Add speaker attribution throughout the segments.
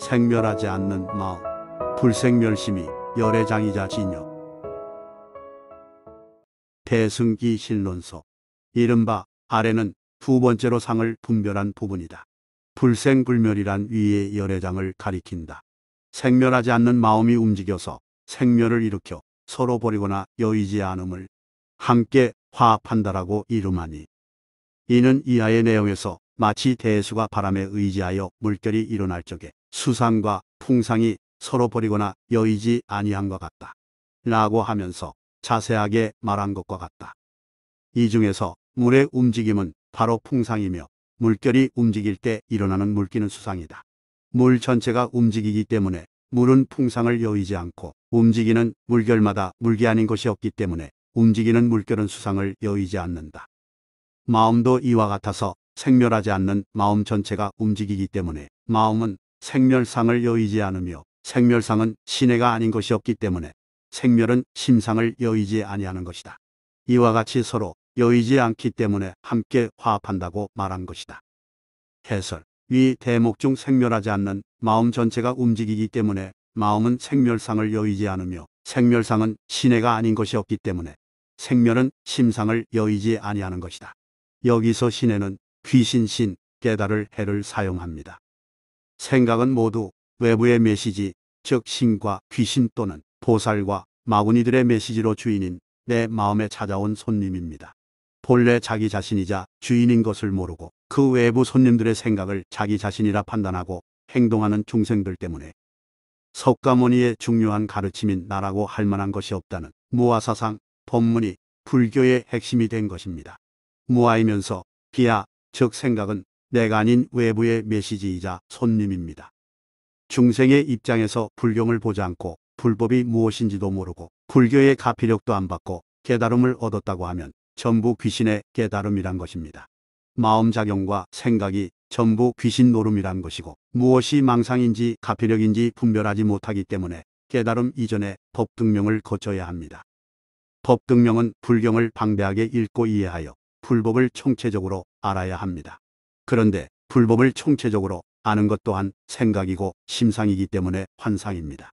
Speaker 1: 생멸하지 않는 마음. 불생멸심이 열애장이자 진여. 대승기 신론서. 이른바 아래는 두 번째로 상을 분별한 부분이다. 불생불멸이란 위의 열애장을 가리킨다. 생멸하지 않는 마음이 움직여서 생멸을 일으켜 서로 버리거나 여의지 않음을 함께 화합한다라고 이름하니, 이는 이하의 내용에서 마치 대수가 바람에 의지하여 물결이 일어날 적에 수상과 풍상이 서로 버리거나 여의지 아니함과 같다 라고 하면서 자세하게 말한 것과 같다. 이 중에서 물의 움직임은 바로 풍상이며, 물결이 움직일 때 일어나는 물기는 수상이다. 물 전체가 움직이기 때문에 물은 풍상을 여의지 않고, 움직이는 물결마다 물기 아닌 것이 없기 때문에 움직이는 물결은 수상을 여의지 않는다. 마음도 이와 같아서 생멸하지 않는 마음 전체가 움직이기 때문에 마음은 생멸상을 여의지 않으며, 생멸상은 신혜가 아닌 것이 없기 때문에 생멸은 심상을 여의지 아니하는 것이다. 이와 같이 서로 여의지 않기 때문에 함께 화합한다고 말한 것이다. 해설. 위 대목 중 생멸하지 않는 마음 전체가 움직이기 때문에 마음은 생멸상을 여의지 않으며, 생멸상은 신혜가 아닌 것이 없기 때문에 생멸은 심상을 여의지 아니하는 것이다. 여기서 신혜는 귀신신, 깨달을 해를 사용합니다. 생각은 모두 외부의 메시지, 즉 신과 귀신 또는 보살과 마구니들의 메시지로 주인인 내 마음에 찾아온 손님입니다. 본래 자기 자신이자 주인인 것을 모르고 그 외부 손님들의 생각을 자기 자신이라 판단하고 행동하는 중생들 때문에 석가모니의 중요한 가르침인 나라고 할 만한 것이 없다는 무아사상 법문이 불교의 핵심이 된 것입니다. 무아이면서 비아, 즉 생각은 내가 아닌 외부의 메시지이자 손님입니다. 중생의 입장에서 불경을 보지 않고 불법이 무엇인지도 모르고 불교의 가피력도 안 받고 깨달음을 얻었다고 하면 전부 귀신의 깨달음이란 것입니다. 마음작용과 생각이 전부 귀신 노름이란 것이고, 무엇이 망상인지 가피력인지 분별하지 못하기 때문에 깨달음 이전에 법등명을 거쳐야 합니다. 법등명은 불경을 방대하게 읽고 이해하여 불법을 총체적으로 알아야 합니다. 그런데 불법을 총체적으로 아는 것 또한 생각이고 심상이기 때문에 환상입니다.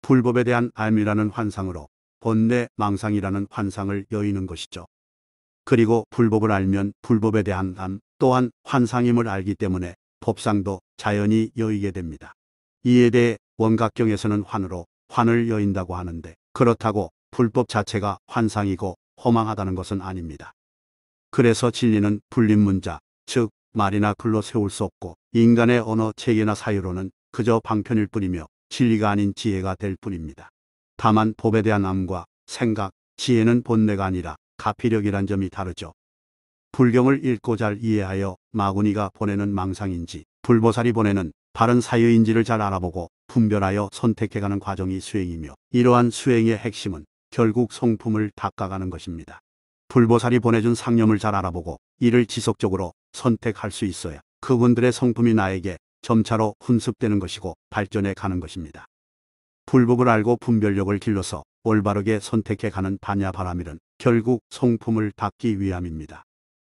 Speaker 1: 불법에 대한 알미라는 환상으로 본래 망상이라는 환상을 여의는 것이죠. 그리고 불법을 알면 불법에 대한 안 또한 환상임을 알기 때문에 법상도 자연히 여의게 됩니다. 이에 대해 원각경에서는 환으로 환을 여인다고 하는데, 그렇다고 불법 자체가 환상이고 허망하다는 것은 아닙니다. 그래서 진리는 불립문자, 즉 말이나 글로 세울 수 없고 인간의 언어 체계나 사유로는 그저 방편일 뿐이며 진리가 아닌 지혜가 될 뿐입니다. 다만 법에 대한 암과 생각, 지혜는 본래가 아니라 가피력이란 점이 다르죠. 불경을 읽고 잘 이해하여 마구니가 보내는 망상인지 불보살이 보내는 바른 사유인지를 잘 알아보고 분별하여 선택해가는 과정이 수행이며, 이러한 수행의 핵심은 결국 성품을 닦아가는 것입니다. 불보살이 보내준 상념을 잘 알아보고 이를 지속적으로 선택할 수 있어야 그분들의 성품이 나에게 점차로 훈습되는 것이고 발전해 가는 것입니다. 불법을 알고 분별력을 길러서 올바르게 선택해가는 반야바라밀은 결국 성품을 닦기 위함입니다.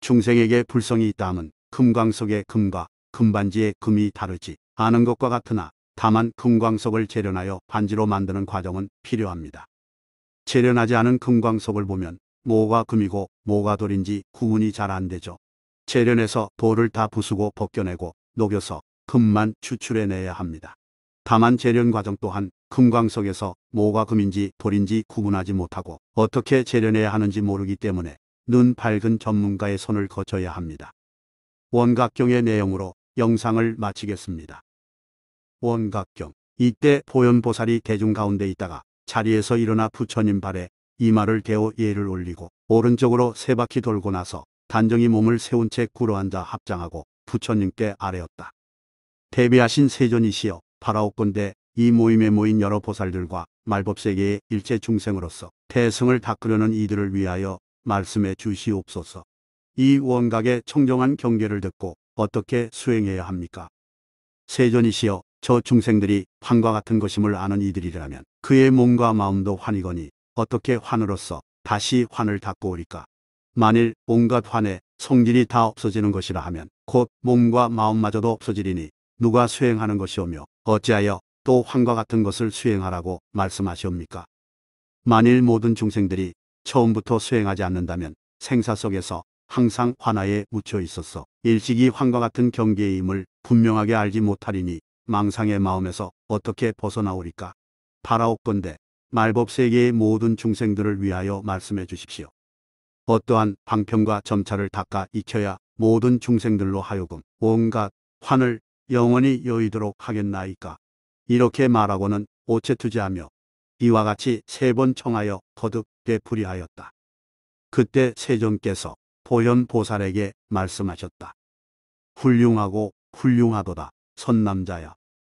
Speaker 1: 중생에게 불성이 있다 함은 금광석의 금과 금반지의 금이 다르지 않은 것과 같으나, 다만 금광석을 재련하여 반지로 만드는 과정은 필요합니다. 재련하지 않은 금광석을 보면 뭐가 금이고 뭐가 돌인지 구분이 잘 안 되죠. 재련해서 돌을 다 부수고 벗겨내고 녹여서 금만 추출해내야 합니다. 다만 재련 과정 또한 금광석에서 뭐가 금인지 돌인지 구분하지 못하고 어떻게 재련해야 하는지 모르기 때문에 눈 밝은 전문가의 손을 거쳐야 합니다. 원각경의 내용으로 영상을 마치겠습니다. 원각경. 이때 보현보살이 대중 가운데 있다가 자리에서 일어나 부처님 발에 이마를 대어 예를 올리고 오른쪽으로 세 바퀴 돌고 나서 단정히 몸을 세운 채 꿇어앉아 합장하고 부처님께 아뢰었다. 대비하신 세존이시여, 바라옵건대 이 모임에 모인 여러 보살들과 말법세계의 일체 중생으로서 대승을 닦으려는 이들을 위하여 말씀해 주시옵소서. 이 원각의 청정한 경계를 듣고 어떻게 수행해야 합니까? 세존이시여, 저 중생들이 환과 같은 것임을 아는 이들이라면 그의 몸과 마음도 환이거니 어떻게 환으로서 다시 환을 닦고 오리까? 만일 온갖 환의 성질이 다 없어지는 것이라 하면 곧 몸과 마음마저도 없어지리니 누가 수행하는 것이오며 어찌하여 또 환과 같은 것을 수행하라고 말씀하시옵니까? 만일 모든 중생들이 처음부터 수행하지 않는다면 생사 속에서 항상 환화에 묻혀 있었어 일찍이 환과 같은 경계의 임을 분명하게 알지 못하리니 망상의 마음에서 어떻게 벗어나오리까? 바라옵건대 말법세계의 모든 중생들을 위하여 말씀해 주십시오. 어떠한 방편과 점차를 닦아 익혀야 모든 중생들로 하여금 온갖 환을 영원히 여의도록 하겠나이까? 이렇게 말하고는 오체투지하며 이와 같이 3번 청하여 거듭 되풀이하였다. 그때 세존께서 보현보살에게 말씀하셨다. 훌륭하고 훌륭하도다 선남자야.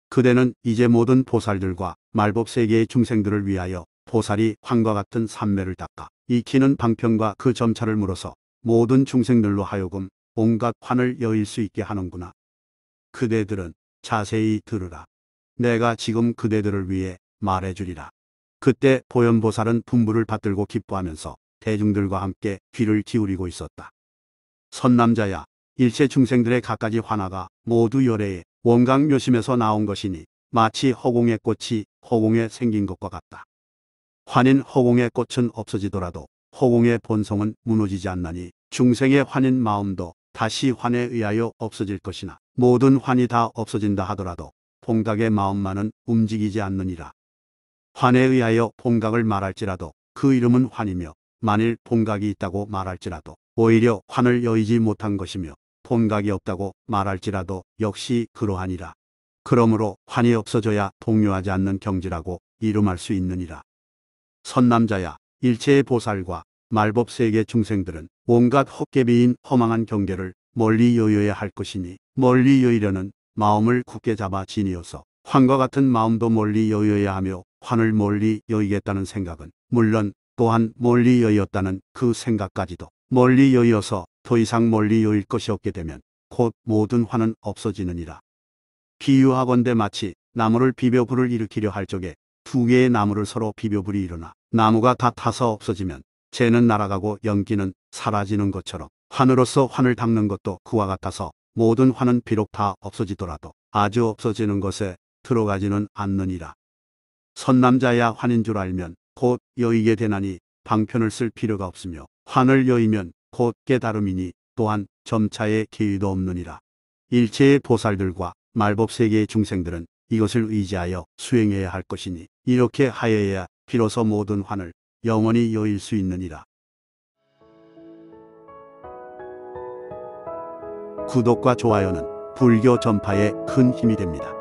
Speaker 1: 그대는 이제 모든 보살들과 말법세계의 중생들을 위하여 보살이 환과 같은 삼매를 닦아 익히는 방편과 그 점차를 물어서 모든 중생들로 하여금 온갖 환을 여일 수 있게 하는구나. 그대들은 자세히 들으라. 내가 지금 그대들을 위해 말해주리라. 그때 보현보살은 분부를 받들고 기뻐하면서 대중들과 함께 귀를 기울이고 있었다. 선남자야, 일체 중생들의 갖가지 환화가 모두 열애의 원각묘심에서 나온 것이니 마치 허공의 꽃이 허공에 생긴 것과 같다. 환인 허공의 꽃은 없어지더라도 허공의 본성은 무너지지 않나니 중생의 환인 마음도 다시 환에 의하여 없어질 것이나 모든 환이 다 없어진다 하더라도 본각의 마음만은 움직이지 않느니라. 환에 의하여 본각을 말할지라도 그 이름은 환이며 만일 본각이 있다고 말할지라도 오히려 환을 여의지 못한 것이며 본각이 없다고 말할지라도 역시 그러하니라. 그러므로 환이 없어져야 동요하지 않는 경지라고 이름할 수 있느니라. 선남자야, 일체의 보살과 말법세계 중생들은 온갖 헛개비인 허망한 경계를 멀리 여여야 할 것이니 멀리 여의려는 마음을 굳게 잡아 지니어서 환과 같은 마음도 멀리 여여야 하며 환을 멀리 여의겠다는 생각은 물론 또한 멀리 여의었다는 그 생각까지도 멀리 여의어서 더 이상 멀리 여일 것이 없게 되면 곧 모든 환은 없어지느니라. 비유하건대 마치 나무를 비벼 불을 일으키려 할 적에 2개의 나무를 서로 비벼 불이 일어나 나무가 다 타서 없어지면 재는 날아가고 연기는 사라지는 것처럼 환으로서 환을 닦는 것도 그와 같아서 모든 환은 비록 다 없어지더라도 아주 없어지는 것에 들어가지는 않느니라. 선남자야, 환인 줄 알면 곧 여의게 되나니 방편을 쓸 필요가 없으며 환을 여의면 곧 깨달음이니 또한 점차의 계의도 없느니라. 일체의 보살들과 말법세계의 중생들은 이것을 의지하여 수행해야 할 것이니 이렇게 하여야 비로소 모든 환을 영원히 여일 수 있느니라. 구독과 좋아요는 불교 전파에 큰 힘이 됩니다.